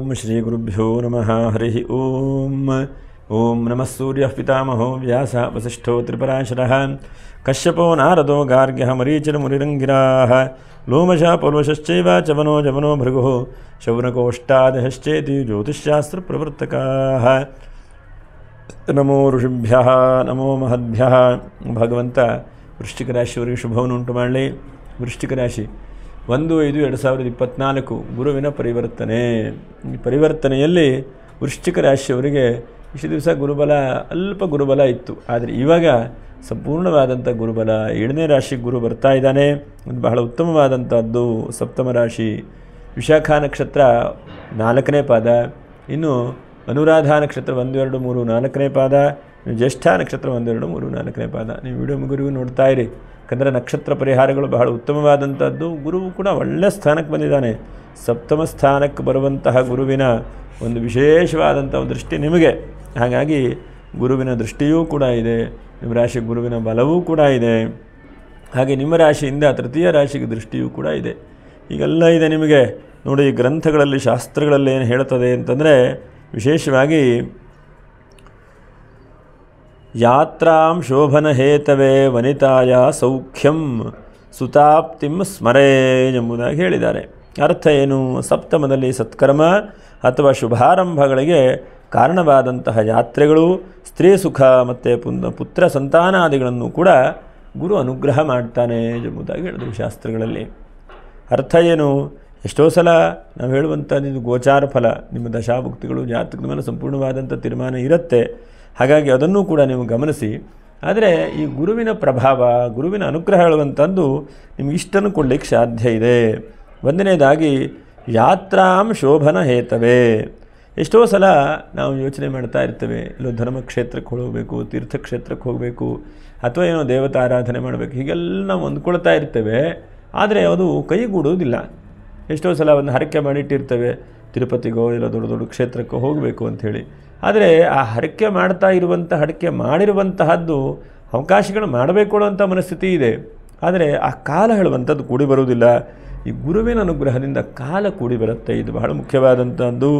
ಓಂ ಶ್ರೀ ಗುರುಭ್ಯೋ ನಮಃ ಹರಿ ಓಂ. ಓಂ ನಮಃ ಸೂರ್ಯಃ ಪಿತಾಮಹೋ ವ್ಯಾಸ ವಸಿಷ್ಠೋ ತ್ರಿಪರಾಶರಃ ಕಶ್ಯಪೋ ನಾರದೋ ಗಾರ್ಗ್ಯಃ ಮರೀಚಿರ್ಮುನಿರಂಗಿರಾಃ ಲೋಮಶಃ ಪೌರ್ವಶಶ್ಚೈವ ಚವನೋ ಜವನೋ ಭೃಗುಃ ಶೌನಕೋಷ್ಟಾದಯಶ್ಚೇತಿ ಜ್ಯೋತಿಷ್ಶಾಸ್ತ್ರಪ್ರವರ್ತಕಾಃ. ನಮೋ ಋಷಿಭ್ಯಃ ನಮೋ ಮಹದ್ಭ್ಯಃ. ಭಗವಂತ ವೃಶ್ಚಿಕ ರಾಶಿಯವರಿಗೆ ಶುಭವನ್ನು ಉಂಟು ಮಾಡಲಿ. ವೃಶ್ಚಿಕ ರಾಶಿ 1/5/2024 ಗುರುವಿನ ಪರಿವರ್ತನೆ. ಈ ಪರಿವರ್ತನೆಯಲ್ಲಿ ವೃಶ್ಚಿಕ ರಾಶಿಯವರಿಗೆ ಇಷ್ಟು ದಿವಸ ಗುರುಬಲ ಅಲ್ಪ ಗುರುಬಲ ಇತ್ತು. ಆದರೆ ಇವಾಗ ಸಂಪೂರ್ಣವಾದಂಥ ಗುರುಬಲ. 7ನೇ ರಾಶಿಗೆ ಗುರು ಬರ್ತಾ ಇದ್ದಾನೆ. ಅದು ಬಹಳ ಉತ್ತಮವಾದಂಥದ್ದು. ಸಪ್ತಮ ರಾಶಿ. ವಿಶಾಖ ನಕ್ಷತ್ರ 4ನೇ ಪಾದ, ಇನ್ನು ಅನುರಾಧ ನಕ್ಷತ್ರ 1, 2, 3, 4ನೇ ಪಾದ, ಜ್ಯೇಷ್ಠ ನಕ್ಷತ್ರ 1, 2, 3, 4ನೇ ಪಾದ. ನೀವು ವಿಡಿಯೋ ಮುಗುರಿಗೂ ನೋಡ್ತಾ ಇರಿ. ಯಾಕಂದರೆ ನಕ್ಷತ್ರ ಪರಿಹಾರಗಳು ಬಹಳ ಉತ್ತಮವಾದಂಥದ್ದು. ಗುರುವು ಕೂಡ ಒಳ್ಳೆಯ ಸ್ಥಾನಕ್ಕೆ ಬಂದಿದ್ದಾನೆ. ಸಪ್ತಮ ಸ್ಥಾನಕ್ಕೆ ಬರುವಂತಹ ಗುರುವಿನ ಒಂದು ವಿಶೇಷವಾದಂಥ ದೃಷ್ಟಿ ನಿಮಗೆ. ಹಾಗಾಗಿ ಗುರುವಿನ ದೃಷ್ಟಿಯೂ ಕೂಡ ಇದೆ. ನಿಮ್ಮ ರಾಶಿಗೆ ಗುರುವಿನ ಬಲವೂ ಕೂಡ ಇದೆ. ಹಾಗೆ ನಿಮ್ಮ ರಾಶಿಯಿಂದ ತೃತೀಯ ರಾಶಿಗೆ ದೃಷ್ಟಿಯೂ ಕೂಡ ಇದೆ. ಈಗೆಲ್ಲ ಇದೆ ನಿಮಗೆ. ನೋಡಿ, ಈ ಗ್ರಂಥಗಳಲ್ಲಿ ಶಾಸ್ತ್ರಗಳಲ್ಲಿ ಏನು ಹೇಳ್ತದೆ ಅಂತಂದರೆ, ವಿಶೇಷವಾಗಿ ಯಾತ್ರಾಂ ಶೋಭನ ಹೇತವೇ ವನಿತಾಯ ಸೌಖ್ಯಂ ಸುತಾಪ್ತಿಂ ಸ್ಮರೇ ಎಂಬುದಾಗಿ ಹೇಳಿದ್ದಾರೆ. ಅರ್ಥ ಏನು? ಸಪ್ತಮದಲ್ಲಿ ಸತ್ಕರ್ಮ ಅಥವಾ ಶುಭಾರಂಭಗಳಿಗೆ ಕಾರಣವಾದಂತಹ ಯಾತ್ರೆಗಳು, ಸ್ತ್ರೀ ಸುಖ ಮತ್ತು ಪುತ್ರ ಸಂತಾನಾದಿಗಳನ್ನು ಕೂಡ ಗುರು ಅನುಗ್ರಹ ಮಾಡ್ತಾನೆ ಎಂಬುದಾಗಿ ಹೇಳಿದರು ಶಾಸ್ತ್ರಗಳಲ್ಲಿ. ಅರ್ಥ ಏನು? ಎಷ್ಟೋ ಸಲ ನಾವು ಹೇಳುವಂಥ ಇದು ಗೋಚಾರ ಫಲ. ನಿಮ್ಮ ದಶಾಭುಕ್ತಿಗಳು ಜಾತಕದ ಮೇಲೆ ಸಂಪೂರ್ಣವಾದಂಥ ತೀರ್ಮಾನ ಇರುತ್ತೆ. ಹಾಗಾಗಿ ಅದನ್ನು ಕೂಡ ನೀವು ಗಮನಿಸಿ. ಆದರೆ ಈ ಗುರುವಿನ ಪ್ರಭಾವ, ಗುರುವಿನ ಅನುಗ್ರಹ ಹೇಳುವಂಥದ್ದು ನಿಮ್ಗೆ ಇಷ್ಟನ್ನು ಕೊಡಲಿಕ್ಕೆ ಸಾಧ್ಯ ಇದೆ. ಒಂದನೇದಾಗಿ ಯಾತ್ರಾಂ ಶೋಭನ ಹೇತವೇ. ಎಷ್ಟೋ ಸಲ ನಾವು ಯೋಚನೆ ಮಾಡ್ತಾ ಇರ್ತೇವೆ, ಇಲ್ಲೋ ಧರ್ಮಕ್ಷೇತ್ರಕ್ಕೆ ಹೋಗಬೇಕು, ತೀರ್ಥಕ್ಷೇತ್ರಕ್ಕೆ ಹೋಗಬೇಕು, ಅಥವಾ ಏನೋ ದೇವತಾರಾಧನೆ ಮಾಡಬೇಕು, ಹೀಗೆಲ್ಲ ನಾವು ಅಂದ್ಕೊಳ್ತಾ ಇರ್ತೇವೆ. ಆದರೆ ಅದು ಕೈಗೂಡುವುದಿಲ್ಲ. ಎಷ್ಟೋ ಸಲ ಒಂದು ಹರಕೆ ಮಾಡಿಟ್ಟಿರ್ತೇವೆ, ತಿರುಪತಿಗೋ ಇಲ್ಲ ದೊಡ್ಡ ದೊಡ್ಡ ಕ್ಷೇತ್ರಕ್ಕೋ ಹೋಗಬೇಕು ಅಂಥೇಳಿ. ಆದರೆ ಆ ಹರಕೆ ಮಾಡ್ತಾ ಇರುವಂಥ ಹರಕೆ ಮಾಡಿರುವಂತಹದ್ದು ಅವಕಾಶಗಳು ಮಾಡಬೇಕು ಅನ್ನೋಂಥ ಮನಸ್ಥಿತಿ ಇದೆ. ಆದರೆ ಆ ಕಾಲ ಹೇಳುವಂಥದ್ದು ಕೂಡಿ ಬರುವುದಿಲ್ಲ. ಈ ಗುರುವಿನ ಅನುಗ್ರಹದಿಂದ ಕಾಲ ಕೂಡಿ ಬರುತ್ತೆ. ಇದು ಬಹಳ ಮುಖ್ಯವಾದಂಥದ್ದು.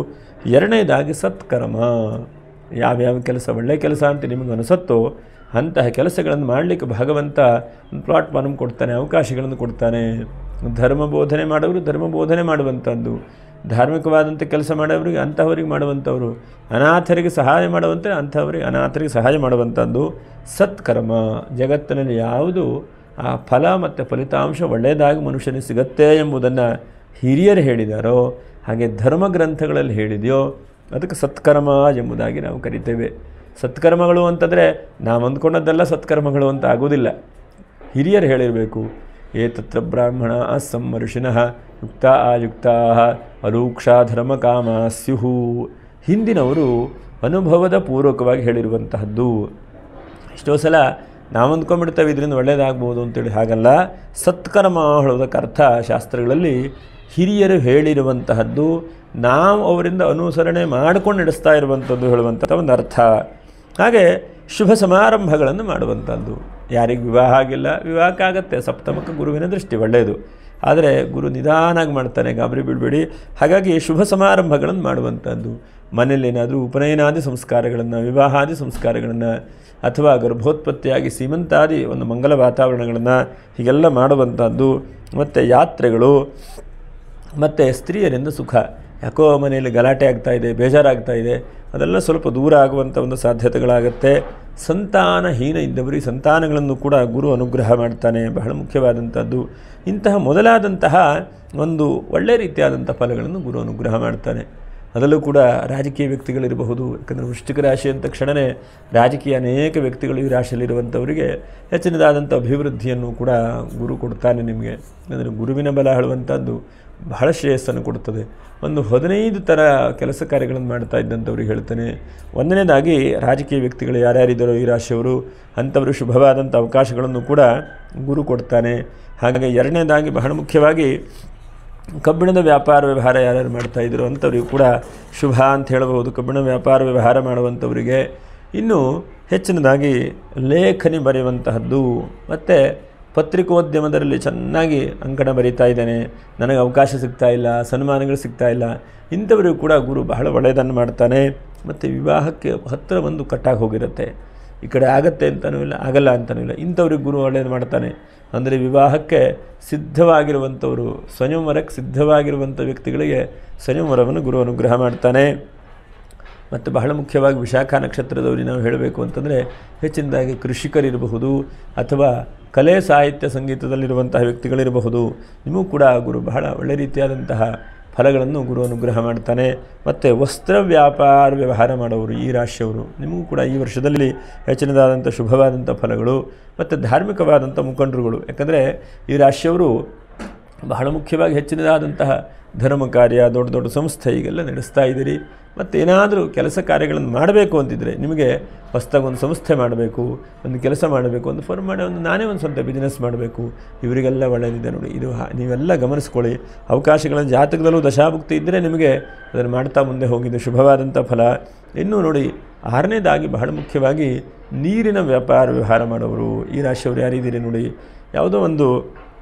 ಎರಡನೇದಾಗಿ ಸತ್ಕರ್ಮ. ಯಾವ್ಯಾವ ಕೆಲಸ ಒಳ್ಳೆಯ ಕೆಲಸ ಅಂತ ನಿಮಗೆ ಅನಿಸುತ್ತೋ ಅಂತಹ ಕೆಲಸಗಳನ್ನು ಮಾಡಲಿಕ್ಕೆ ಭಗವಂತ ಒಂದು ಪ್ಲಾಟ್ಫಾರ್ಮ್ ಕೊಡ್ತಾನೆ, ಅವಕಾಶಗಳನ್ನು ಕೊಡ್ತಾನೆ. ಧರ್ಮ ಬೋಧನೆ ಮಾಡೋರು ಧರ್ಮ ಬೋಧನೆ ಮಾಡುವಂಥದ್ದು, ಧಾರ್ಮಿಕವಾದಂಥ ಕೆಲಸ ಮಾಡೋರಿಗೆ ಅಂಥವರಿಗೆ ಮಾಡುವಂಥವ್ರು, ಅನಾಥರಿಗೆ ಸಹಾಯ ಮಾಡುವಂಥ ಅಂಥವರಿಗೆ ಅನಾಥರಿಗೆ ಸಹಾಯ ಮಾಡುವಂಥದ್ದು ಸತ್ಕರ್ಮ. ಜಗತ್ತಿನಲ್ಲಿ ಯಾವುದು ಆ ಫಲ ಮತ್ತು ಫಲಿತಾಂಶ ಒಳ್ಳೆಯದಾಗಿ ಮನುಷ್ಯನಿಗೆ ಸಿಗತ್ತೆ ಎಂಬುದನ್ನು ಹಿರಿಯರು ಹೇಳಿದಾರೋ, ಹಾಗೆ ಧರ್ಮ ಗ್ರಂಥಗಳಲ್ಲಿ ಹೇಳಿದೆಯೋ ಅದಕ್ಕೆ ಸತ್ಕರ್ಮ ಎಂಬುದಾಗಿ ನಾವು ಕರಿತೇವೆ. ಸತ್ಕರ್ಮಗಳು ಅಂತಂದರೆ ನಾವು ಅಂದ್ಕೊಂಡದ್ದೆಲ್ಲ ಸತ್ಕರ್ಮಗಳು ಅಂತ ಆಗೋದಿಲ್ಲ. ಹಿರಿಯರು ಹೇಳಿರಬೇಕು. ಏತತ್ರ ಬ್ರಾಹ್ಮಣ ಸಂಮರ್ಷಿಣಃ ಯುಕ್ತ ಆಯುಕ್ತಾ ಅಲೂಕ್ಷಾ ಧರ್ಮ ಕಾಮ ಸ್ಯುಹು. ಹಿಂದಿನವರು ಅನುಭವದ ಪೂರ್ವಕವಾಗಿ ಹೇಳಿರುವಂತಹದ್ದು. ಎಷ್ಟೋ ಸಲ ನಾವು ಅಂದ್ಕೊಂಡ್ಬಿಡ್ತೇವೆ ಇದರಿಂದ ಒಳ್ಳೆಯದಾಗ್ಬೋದು ಅಂತೇಳಿ. ಹಾಗಲ್ಲ. ಸತ್ಕರ್ಮ ಹೇಳೋದಕ್ಕೆ ಅರ್ಥ ಶಾಸ್ತ್ರಗಳಲ್ಲಿ ಹಿರಿಯರು ಹೇಳಿರುವಂತಹದ್ದು, ನಾವು ಅವರಿಂದ ಅನುಸರಣೆ ಮಾಡಿಕೊಂಡು ನಡೆಸ್ತಾ ಇರುವಂಥದ್ದು ಹೇಳುವಂಥ ಒಂದು ಅರ್ಥ. ಹಾಗೆ ಶುಭ ಸಮಾರಂಭಗಳನ್ನು ಮಾಡುವಂಥದ್ದು. ಯಾರಿಗೆ ವಿವಾಹ ಆಗಿಲ್ಲ, ವಿವಾಹಕ್ಕಾಗತ್ತೆ. ಸಪ್ತಮಕ್ಕೆ ಗುರುವಿನ ದೃಷ್ಟಿ ಒಳ್ಳೆಯದು. ಆದರೆ ಗುರು ನಿಧಾನಾಗಿ ಮಾಡ್ತಾನೆ, ಗಾಬರಿ ಬಿಡಬೇಡಿ. ಹಾಗಾಗಿ ಶುಭ ಸಮಾರಂಭಗಳನ್ನು ಮಾಡುವಂಥದ್ದು. ಮನೆಯಲ್ಲೇನಾದರೂ ಉಪನಯನಾದಿ ಸಂಸ್ಕಾರಗಳನ್ನು, ವಿವಾಹಾದಿ ಸಂಸ್ಕಾರಗಳನ್ನು, ಅಥವಾ ಗರ್ಭೋತ್ಪತ್ತಿಯಾಗಿ ಸೀಮಂತಾದಿ ಒಂದು ಮಂಗಲ ವಾತಾವರಣಗಳನ್ನು ಹೀಗೆಲ್ಲ ಮಾಡುವಂಥದ್ದು. ಮತ್ತು ಯಾತ್ರೆಗಳು, ಮತ್ತು ಸ್ತ್ರೀಯರಿಂದ ಸುಖ. ಯಾಕೋ ಮನೆಯಲ್ಲಿ ಗಲಾಟೆ ಆಗ್ತಾಯಿದೆ, ಬೇಜಾರಾಗ್ತಾ ಇದೆ, ಅದೆಲ್ಲ ಸ್ವಲ್ಪ ದೂರ ಆಗುವಂಥ ಒಂದು ಸಾಧ್ಯತೆಗಳಾಗುತ್ತೆ. ಸಂತಾನಹೀನ ಇದ್ದವರಿಗೆ ಸಂತಾನಗಳನ್ನು ಕೂಡ ಗುರು ಅನುಗ್ರಹ ಮಾಡ್ತಾನೆ. ಬಹಳ ಮುಖ್ಯವಾದಂಥದ್ದು. ಇಂತಹ ಮೊದಲಾದಂತಹ ಒಂದು ಒಳ್ಳೆಯ ರೀತಿಯಾದಂಥ ಫಲಗಳನ್ನು ಗುರು ಅನುಗ್ರಹ ಮಾಡ್ತಾನೆ. ಅದರಲ್ಲೂ ಕೂಡ ರಾಜಕೀಯ ವ್ಯಕ್ತಿಗಳಿರಬಹುದು. ಯಾಕಂದರೆ ವೃಶ್ಚಿಕ ರಾಶಿ ಅಂತ ತಕ್ಷಣವೇ ರಾಜಕೀಯ ಅನೇಕ ವ್ಯಕ್ತಿಗಳು ಈ ರಾಶಿಯಲ್ಲಿರುವಂಥವರಿಗೆ ಹೆಚ್ಚಿನದಾದಂಥ ಅಭಿವೃದ್ಧಿಯನ್ನು ಕೂಡ ಗುರು ಕೊಡ್ತಾನೆ ನಿಮಗೆ. ಅಂದರೆ ಗುರುವಿನ ಬಲ ಹೇಳುವಂಥದ್ದು ಬಹಳ ಶ್ರೇಯಸ್ಸನ್ನು ಕೊಡುತ್ತದೆ. ಒಂದು 15 ಥರ ಕೆಲಸ ಕಾರ್ಯಗಳನ್ನು ಮಾಡ್ತಾ ಇದ್ದಂಥವ್ರಿಗೆ ಹೇಳ್ತಾನೆ. ಒಂದನೇದಾಗಿ ರಾಜಕೀಯ ವ್ಯಕ್ತಿಗಳು ಯಾರ್ಯಾರಿದ್ದಾರೋ ಈ ರಾಶಿಯವರು, ಅಂಥವರು ಶುಭವಾದಂಥ ಅವಕಾಶಗಳನ್ನು ಕೂಡ ಗುರು ಕೊಡ್ತಾನೆ. ಹಾಗಾಗಿ ಎರಡನೇದಾಗಿ ಬಹಳ ಮುಖ್ಯವಾಗಿ ಕಬ್ಬಿಣದ ವ್ಯಾಪಾರ ವ್ಯವಹಾರ ಯಾರ್ಯಾರು ಮಾಡ್ತಾಯಿದ್ರು ಅಂಥವ್ರಿಗೂ ಕೂಡ ಶುಭ ಅಂತ ಹೇಳಬಹುದು. ಕಬ್ಬಿಣ ವ್ಯಾಪಾರ ವ್ಯವಹಾರ ಮಾಡುವಂಥವರಿಗೆ. ಇನ್ನು ಹೆಚ್ಚಿನದಾಗಿ ಲೇಖನಿ ಬರೆಯುವಂತಹದ್ದು ಮತ್ತು ಪತ್ರಿಕೋದ್ಯಮದಲ್ಲಿ ಚೆನ್ನಾಗಿ ಅಂಕಣ ಬರೀತಾ ಇದ್ದಾನೆ, ನನಗೆ ಅವಕಾಶ ಸಿಗ್ತಾ ಇಲ್ಲ, ಸನ್ಮಾನಗಳು ಸಿಗ್ತಾ ಇಲ್ಲ, ಇಂಥವರಿಗೂ ಕೂಡ ಗುರು ಬಹಳ ಒಳ್ಳೆಯದನ್ನು ಮಾಡ್ತಾನೆ. ಮತ್ತು ವಿವಾಹಕ್ಕೆ ಹತ್ತಿರ ಒಂದು ಕಟ್ಟಾಗಿ ಹೋಗಿರುತ್ತೆ, ಈ ಕಡೆ ಆಗತ್ತೆ ಅಂತನೂ ಇಲ್ಲ, ಆಗಲ್ಲ ಅಂತನೂ ಇಲ್ಲ, ಇಂಥವ್ರಿಗೆ ಗುರು ಒಳ್ಳೆಯದು ಮಾಡ್ತಾನೆ. ಅಂದರೆ ವಿವಾಹಕ್ಕೆ ಸಿದ್ಧವಾಗಿರುವಂಥವರು, ಸ್ವಯಂವರಕ್ಕೆ ಸಿದ್ಧವಾಗಿರುವಂಥ ವ್ಯಕ್ತಿಗಳಿಗೆ ಸ್ವಯಂವರವನ್ನು ಗುರು ಅನುಗ್ರಹ ಮಾಡ್ತಾನೆ. ಮತ್ತು ಬಹಳ ಮುಖ್ಯವಾಗಿ ವಿಶಾಖ ನಕ್ಷತ್ರದವರಿಗೆ ನಾವು ಹೇಳಬೇಕು ಅಂತಂದರೆ ಹೆಚ್ಚಿನದಾಗಿ ಕೃಷಿಕರಿರಬಹುದು ಅಥವಾ ಕಲೆ ಸಾಹಿತ್ಯ ಸಂಗೀತದಲ್ಲಿರುವಂತಹ ವ್ಯಕ್ತಿಗಳಿರಬಹುದು. ನಿಮಗೂ ಕೂಡ ಗುರು ಬಹಳ ಒಳ್ಳೆ ರೀತಿಯಾದಂತಹ ಫಲಗಳನ್ನು ಗುರು ಅನುಗ್ರಹ ಮಾಡ್ತಾನೆ. ಮತ್ತು ವಸ್ತ್ರ ವ್ಯವಹಾರ ಮಾಡೋರು ಈ ರಾಶಿಯವರು, ನಿಮಗೂ ಕೂಡ ಈ ವರ್ಷದಲ್ಲಿ ಹೆಚ್ಚಿನದಾದಂಥ ಶುಭವಾದಂಥ ಫಲಗಳು. ಮತ್ತು ಧಾರ್ಮಿಕವಾದಂಥ ಮುಖಂಡರುಗಳು, ಯಾಕಂದರೆ ಈ ರಾಶಿಯವರು ಬಹಳ ಮುಖ್ಯವಾಗಿ ಹೆಚ್ಚಿನದಾದಂತಹ ಧರ್ಮ ಕಾರ್ಯ, ದೊಡ್ಡ ದೊಡ್ಡ ಸಂಸ್ಥೆ ಈಗೆಲ್ಲ ನಡೆಸ್ತಾ ಇದ್ದೀರಿ. ಮತ್ತು ಏನಾದರೂ ಕೆಲಸ ಕಾರ್ಯಗಳನ್ನು ಮಾಡಬೇಕು ಅಂತಿದ್ದರೆ, ನಿಮಗೆ ಹೊಸದಾಗಿ ಒಂದು ಸಂಸ್ಥೆ ಮಾಡಬೇಕು, ಒಂದು ಕೆಲಸ ಮಾಡಬೇಕು, ಒಂದು ಫರ್ಮ್ ಮಾಡಿ ನಾನೇ ಒಂದು ಸ್ವಂತ ಬಿಸ್ನೆಸ್ ಮಾಡಬೇಕು, ಇವರಿಗೆಲ್ಲ ಒಳ್ಳೆಯದಿದೆ ನೋಡಿ. ಇದು ನೀವೆಲ್ಲ ಗಮನಿಸ್ಕೊಳ್ಳಿ. ಅವಕಾಶಗಳ ಜಾತಕದಲ್ಲೂ ದಶಾಭುಕ್ತಿ ಇದ್ದರೆ ನಿಮಗೆ ಅದನ್ನು ಮಾಡ್ತಾ ಮುಂದೆ ಹೋಗಿದ್ದು ಶುಭವಾದಂಥ ಫಲ. ಇನ್ನೂ ನೋಡಿ, 6ನೇದಾಗಿ ಬಹಳ ಮುಖ್ಯವಾಗಿ ನೀರಿನ ವ್ಯವಹಾರ ಮಾಡೋರು ಈ ರಾಶಿಯವರು ಯಾರಿದ್ದೀರಿ ನೋಡಿ. ಯಾವುದೋ ಒಂದು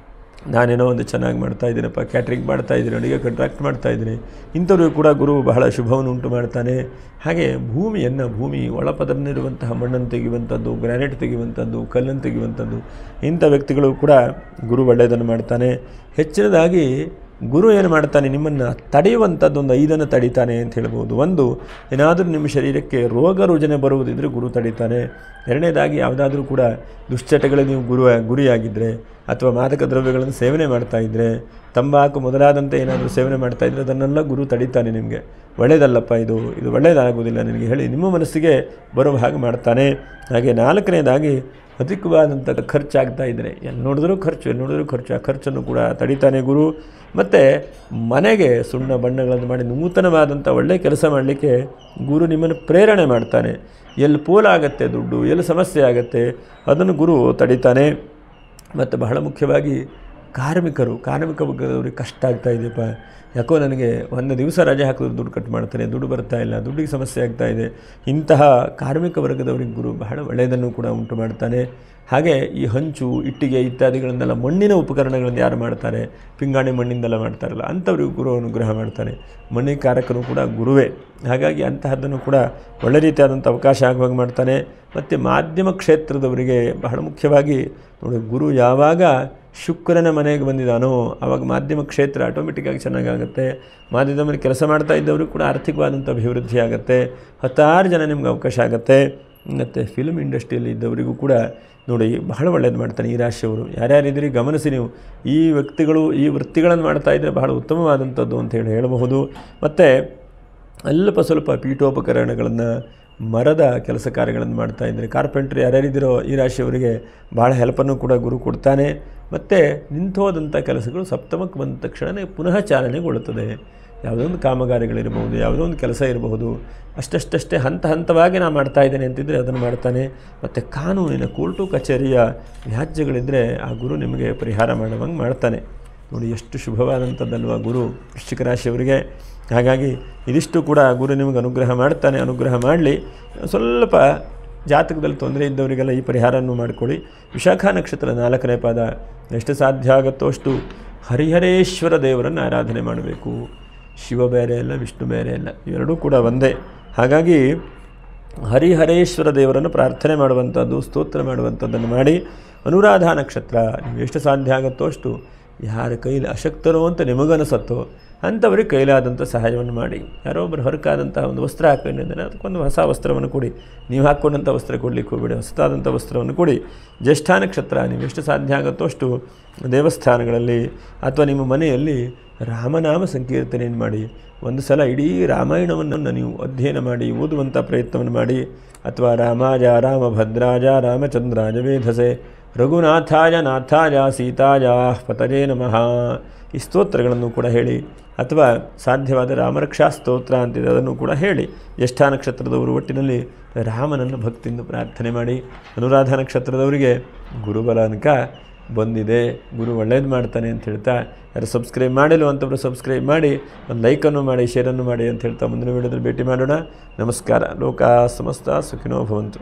ನಾನೇನೋ ಒಂದು ಚೆನ್ನಾಗಿ ಮಾಡ್ತಾಯಿದ್ದೀನಪ್ಪ, ಕ್ಯಾಟ್ರಿಂಗ್ ಮಾಡ್ತಾಯಿದ್ದೀನಿ, ಅಡುಗೆ ಕಾಂಟ್ರಾಕ್ಟ್ ಮಾಡ್ತಾಯಿದ್ದೀನಿ, ಇಂಥವ್ರಿಗೂ ಕೂಡ ಗುರು ಬಹಳ ಶುಭವನ್ನು ಉಂಟು ಮಾಡ್ತಾನೆ. ಹಾಗೆ ಭೂಮಿ ಒಳಪದರಲ್ಲಿರುವಂತಹ ಮಣ್ಣನ್ನು ತೆಗೆಯುವಂಥದ್ದು, ಗ್ರಾನೈಟ್ ತೆಗೆಯುವಂಥದ್ದು, ಕಲ್ಲನ್ನು ತೆಗೆಯುವಂಥದ್ದು, ಇಂಥ ವ್ಯಕ್ತಿಗಳು ಕೂಡ ಗುರು ಒಳ್ಳೆಯದನ್ನು ಮಾಡ್ತಾನೆ. ಹೆಚ್ಚಿನದಾಗಿ ಗುರು ಏನು ಮಾಡ್ತಾನೆ, ನಿಮ್ಮನ್ನು ತಡೆಯುವಂಥದ್ದು ಒಂದು 5 ತಡಿತಾನೆ ಅಂತ ಹೇಳ್ಬೋದು. ಒಂದು, ಏನಾದರೂ ನಿಮ್ಮ ಶರೀರಕ್ಕೆ ರೋಗ ರುಜಿನ ಬರುವುದಿದ್ದರೆ ಗುರು ತಡಿತಾನೆ. 2ನೇದಾಗಿ ಯಾವುದಾದ್ರೂ ಕೂಡ ದುಶ್ಚಟಗಳಿಗೆ ನೀವು ಗುರಿಯಾಗಿದ್ದರೆ ಅಥವಾ ಮಾದಕ ದ್ರವ್ಯಗಳನ್ನು ಸೇವನೆ ಮಾಡ್ತಾಯಿದ್ರೆ, ತಂಬಾಕು ಮೊದಲಾದಂತೆ ಏನಾದರೂ ಸೇವನೆ ಮಾಡ್ತಾಯಿದ್ರೆ ಅದನ್ನೆಲ್ಲ ಗುರು ತಡಿತಾನೆ. ನಿಮಗೆ ಒಳ್ಳೆಯದಲ್ಲಪ್ಪ, ಇದು ಒಳ್ಳೆಯದಾಗೋದಿಲ್ಲ ನಿನಗೆ ಹೇಳಿ ನಿಮ್ಮ ಮನಸ್ಸಿಗೆ ಬರುವ ಹಾಗೆ ಮಾಡ್ತಾನೆ. ಹಾಗೆ 4ನೇದಾಗಿ ಅಧಿಕವಾದಂಥ ಖರ್ಚಾಗ್ತಾ ಇದ್ದರೆ, ಎಲ್ಲಿ ನೋಡಿದ್ರೂ ಖರ್ಚು, ಆ ಖರ್ಚನ್ನು ಕೂಡ ತಡಿತಾನೆ ಗುರು. ಮತ್ತು ಮನೆಗೆ ಸುಣ್ಣ ಬಣ್ಣಗಳನ್ನು ಮಾಡಿ ನೂತನವಾದಂಥ ಒಳ್ಳೆಯ ಕೆಲಸ ಮಾಡಲಿಕ್ಕೆ ಗುರು ನಿಮ್ಮನ್ನು ಪ್ರೇರಣೆ ಮಾಡ್ತಾನೆ. ಎಲ್ಲಿ ಪೋಲಾಗತ್ತೆ ದುಡ್ಡು, ಎಲ್ಲಿ ಸಮಸ್ಯೆ ಆಗುತ್ತೆ ಅದನ್ನು ಗುರು ತಡಿತಾನೆ. ಮತ್ತು ಬಹಳ ಮುಖ್ಯವಾಗಿ ಕಾರ್ಮಿಕ ವರ್ಗದವ್ರಿಗೆ ಕಷ್ಟ ಆಗ್ತಾ ಇದೆಯಪ್ಪ, ಯಾಕೋ ನನಗೆ ಒಂದು ದಿವಸ ರಜೆ ಹಾಕಿದ್ರೆ ದುಡ್ಡು ಕಟ್ ಮಾಡ್ತಾನೆ, ದುಡ್ಡು ಬರ್ತಾ ಇಲ್ಲ, ದುಡ್ಡಿಗೆ ಸಮಸ್ಯೆ ಆಗ್ತಾ ಇದೆ, ಇಂತಹ ಕಾರ್ಮಿಕ ವರ್ಗದವ್ರಿಗೆ ಗುರು ಬಹಳ ಒಳ್ಳೆಯದನ್ನು ಕೂಡ ಉಂಟು ಮಾಡ್ತಾನೆ. ಹಾಗೆ ಈ ಹಂಚು, ಇಟ್ಟಿಗೆ ಇತ್ಯಾದಿಗಳನ್ನೆಲ್ಲ ಮಣ್ಣಿನ ಉಪಕರಣಗಳನ್ನು ಯಾರು ಮಾಡ್ತಾರೆ, ಪಿಂಗಾಣಿ ಮಣ್ಣಿಂದೆಲ್ಲ ಮಾಡ್ತಾರಲ್ಲ, ಅಂಥವ್ರಿಗೂ ಗುರು ಅನುಗ್ರಹ ಮಾಡ್ತಾನೆ. ಮಣ್ಣಿನ ಕಾರಕರು ಕೂಡ ಗುರುವೇ. ಹಾಗಾಗಿ ಅಂತಹದ್ದನ್ನು ಕೂಡ ಒಳ್ಳೆ ರೀತಿಯಾದಂಥ ಅವಕಾಶ ಆಗುವಾಗ ಮಾಡ್ತಾನೆ. ಮತ್ತು ಮಾಧ್ಯಮ ಕ್ಷೇತ್ರದವರಿಗೆ ಬಹಳ ಮುಖ್ಯವಾಗಿ ನೋಡಿ, ಗುರು ಯಾವಾಗ ಶುಕ್ರನ ಮನೆಗೆ ಬಂದಿದ್ದಾನೋ ಆವಾಗ ಮಾಧ್ಯಮ ಕ್ಷೇತ್ರ ಆಟೋಮೆಟಿಕ್ಕಾಗಿ ಚೆನ್ನಾಗಾಗುತ್ತೆ. ಮಾಧ್ಯಮದಲ್ಲಿ ಕೆಲಸ ಮಾಡ್ತಾ ಇದ್ದವರು ಕೂಡ ಆರ್ಥಿಕವಾದಂಥ ಅಭಿವೃದ್ಧಿ ಆಗುತ್ತೆ. 10 ಜನ ನಿಮ್ಗೆ ಅವಕಾಶ ಆಗುತ್ತೆ. ಮತ್ತು ಫಿಲ್ಮ್ ಇಂಡಸ್ಟ್ರಿಯಲ್ಲಿ ಇದ್ದವರಿಗೂ ಕೂಡ ನೋಡಿ ಬಹಳ ಒಳ್ಳೇದು ಮಾಡ್ತಾನೆ ಈ ರಾಶಿಯವರು. ಯಾರ್ಯಾರಿದ್ದೀರಿ ಗಮನಿಸಿ ನೀವು. ಈ ವ್ಯಕ್ತಿಗಳು ಈ ವೃತ್ತಿಗಳನ್ನು ಮಾಡ್ತಾ ಇದ್ದರೆ ಬಹಳ ಉತ್ತಮವಾದಂಥದ್ದು ಅಂತ ಹೇಳಬಹುದು. ಮತ್ತು ಅಲ್ಪ ಸ್ವಲ್ಪ ಪೀಠೋಪಕರಣಗಳನ್ನು, ಮರದ ಕೆಲಸ ಕಾರ್ಯಗಳನ್ನು ಮಾಡ್ತಾ ಇದ್ದರೆ, ಕಾರ್ಪೆಂಟ್ರಿ ಯಾರ್ಯಾರಿದ್ದೀರೋ ಈ ರಾಶಿಯವರಿಗೆ ಭಾಳ ಹೆಲ್ಪನ್ನು ಕೂಡ ಗುರು ಕೊಡ್ತಾನೆ. ಮತ್ತು ನಿಂತೋದಂಥ ಕೆಲಸಗಳು ಸಪ್ತಮಕ್ಕೆ ಬಂದ ತಕ್ಷಣ ಪುನಃ ಚಾಲನೆಗೊಳ್ಳುತ್ತದೆ. ಯಾವುದೋ ಒಂದು ಕಾಮಗಾರಿಗಳಿರಬಹುದು, ಯಾವುದೋ ಒಂದು ಕೆಲಸ ಇರಬಹುದು, ಅಷ್ಟೇ ಹಂತವಾಗಿ ನಾನು ಮಾಡ್ತಾಯಿದ್ದೇನೆ ಅಂತಿದ್ದರೆ ಅದನ್ನು ಮಾಡ್ತಾನೆ. ಮತ್ತು ಕಾನೂನಿನ ಕೋರ್ಟು ಕಚೇರಿಯ ವ್ಯಾಜ್ಯಗಳಿದ್ದರೆ ಆ ಗುರು ನಿಮಗೆ ಪರಿಹಾರ ಮಾಡುವಂಗೆ ಮಾಡ್ತಾನೆ. ನೋಡಿ ಎಷ್ಟು ಶುಭವಾದಂಥದ್ದಲ್ವ ಗುರು ವೃಶ್ಚಿಕ ರಾಶಿಯವರಿಗೆ. ಹಾಗಾಗಿ ಇದಿಷ್ಟು ಕೂಡ ಗುರು ನಿಮಗೆ ಅನುಗ್ರಹ ಮಾಡ್ತಾನೆ. ಅನುಗ್ರಹ ಮಾಡಲಿ. ಸ್ವಲ್ಪ ಜಾತಕದಲ್ಲಿ ತೊಂದರೆ ಇದ್ದವರಿಗೆಲ್ಲ ಈ ಪರಿಹಾರವನ್ನು ಮಾಡಿಕೊಳ್ಳಿ. ವಿಶಾಖ ನಕ್ಷತ್ರ 4ನೇ ಪಾದ, ಎಷ್ಟು ಸಾಧ್ಯ ಆಗುತ್ತೋ ಅಷ್ಟು ಹರಿಹರೇಶ್ವರ ದೇವರನ್ನು ಆರಾಧನೆ ಮಾಡಬೇಕು. ಶಿವ ಬೇರೆ ಅಲ್ಲ, ವಿಷ್ಣು ಬೇರೆ ಅಲ್ಲ, ಇವೆರಡೂ ಕೂಡ ಒಂದೇ. ಹಾಗಾಗಿ ಹರಿಹರೇಶ್ವರ ದೇವರನ್ನು ಪ್ರಾರ್ಥನೆ ಮಾಡುವಂಥದ್ದು, ಸ್ತೋತ್ರ ಮಾಡುವಂಥದ್ದನ್ನು ಮಾಡಿ. ಅನುರಾಧ ನಕ್ಷತ್ರ, ನೀವು ಎಷ್ಟು ಸಾಧ್ಯ ಆಗುತ್ತೋ ಅಷ್ಟು ಯಾರ ಕೈಲಿ ಅಶಕ್ತರೋ ಅಂತ ನಿಮಗನಿಸತ್ತೋ ಅಂಥವ್ರಿಗೆ ಕೈಲಾದಂಥ ಸಹಾಯವನ್ನು ಮಾಡಿ. ಯಾರೋ ಒಬ್ಬರು ಹೊರಕಾದಂಥ ಒಂದು ವಸ್ತ್ರ ಹಾಕೊಂಡಿದ್ದಾರೆ, ಅದಕ್ಕೊಂದು ಹೊಸ ವಸ್ತ್ರವನ್ನು ಕೊಡಿ. ನೀವು ಹಾಕ್ಕೊಂಡಂಥ ವಸ್ತ್ರ ಕೊಡಲಿಕ್ಕೆ ಹೋಗಬೇಡಿ, ಹೊಸದಾದಂಥ ವಸ್ತ್ರವನ್ನು ಕೊಡಿ. ಜ್ಯೇಷ್ಠ ನಕ್ಷತ್ರ, ನೀವು ಎಷ್ಟು ಸಾಧ್ಯ ಆಗುತ್ತೋ ಅಷ್ಟು ದೇವಸ್ಥಾನಗಳಲ್ಲಿ ಅಥವಾ ನಿಮ್ಮ ಮನೆಯಲ್ಲಿ ರಾಮನಾಮ ಸಂಕೀರ್ತನೆಯನ್ನು ಮಾಡಿ. ಒಂದು ಸಲ ಇಡೀ ರಾಮಾಯಣವನ್ನು ನೀವು ಅಧ್ಯಯನ ಮಾಡಿ ಓದುವಂಥ ಪ್ರಯತ್ನವನ್ನು ಮಾಡಿ. ಅಥವಾ ರಾಮಾಯ ರಾಮಭದ್ರಾಯ ರಾಮಚಂದ್ರಾಯ ವೇಧಸೆ ರಘುನಾಥಾಯ ನಾಥಾಯ ಸೀತಾಯ ಪತಜೇ ನಮಃ ಈ ಸ್ತೋತ್ರಗಳನ್ನು ಕೂಡ ಹೇಳಿ. ಅಥವಾ ಸಾಧ್ಯವಾದ ರಾಮರಕ್ಷಾ ಸ್ತೋತ್ರ ಅಂತಿದೆ, ಅದನ್ನು ಕೂಡ ಹೇಳಿ. ಜ್ಯೇಷ್ಠ ನಕ್ಷತ್ರದವರು ಒಟ್ಟಿನಲ್ಲಿ ರಾಮನನ್ನು ಭಕ್ತಿಯಿಂದ ಪ್ರಾರ್ಥನೆ ಮಾಡಿ. ಅನುರಾಧ ನಕ್ಷತ್ರದವರಿಗೆ ಗುರುಬಲ ಅನ್ಕ ಬಂದಿದೆ, ಗುರು ಒಳ್ಳೇದು ಮಾಡ್ತಾನೆ ಅಂತ ಹೇಳ್ತಾ, ಯಾರು ಸಬ್ಸ್ಕ್ರೈಬ್ ಮಾಡಿಲ್ಲ ಅಂತವರು ಸಬ್ಸ್ಕ್ರೈಬ್ ಮಾಡಿ, ಒಂದು ಲೈಕನ್ನು ಮಾಡಿ, ಶೇರನ್ನು ಮಾಡಿ ಅಂತ ಹೇಳ್ತಾ ಮುಂದಿನ ವಿಡಿಯೋದಲ್ಲಿ ಭೇಟಿ ಮಾಡೋಣ. ನಮಸ್ಕಾರ. ಲೋಕ ಸಮಸ್ತ ಸುಖಿನೋ ಭವಂತು.